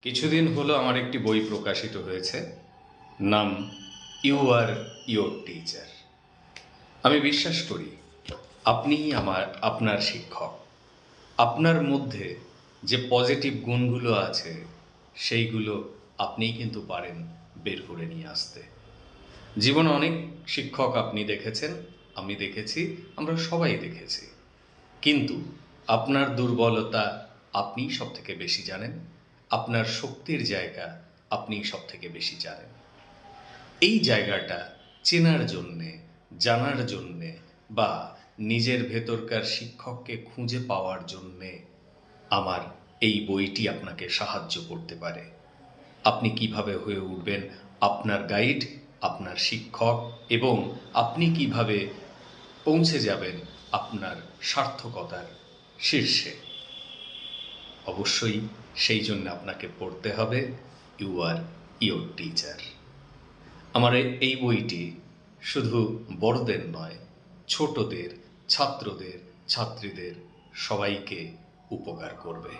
কিছুদিন হলো আমার একটি বই প্রকাশিত হয়েছে, নাম ইউ আর ইয়োর টিচার। আমি বিশ্বাস করি আপনিই আপনার শিক্ষক। আপনার মধ্যে যে পজিটিভ গুণগুলো আছে সেইগুলো আপনিই কিন্তু পারেন বের করে নিয়ে আসতে। জীবনে অনেক শিক্ষক আপনি দেখেছেন, আমি দেখেছি, আমরা সবাই দেখেছি, কিন্তু আপনার দুর্বলতা আপনিই সব থেকে বেশি জানেন, আপনার শক্তির জায়গা আপনিই সব থেকে বেশি জানেন। এই জায়গাটা চেনার জন্যে, জানার জন্যে বা নিজের ভেতরকার শিক্ষককে খুঁজে পাওয়ার জন্যে আমার এই বইটি আপনাকে সাহায্য করতে পারে। আপনি কিভাবে হয়ে উঠবেন আপনার গাইড, আপনার শিক্ষক, এবং আপনি কিভাবে পৌঁছে যাবেন আপনার সার্থকতার শীর্ষে। অবশ্যই সেই জন্য আপনাকে পড়তে হবে ইউ আর ইয়োর টিচার। আমার এই বইটি শুধু বড়দের নয়, ছোটদের, ছাত্রদের, ছাত্রীদের সবাইকে উপকার করবে।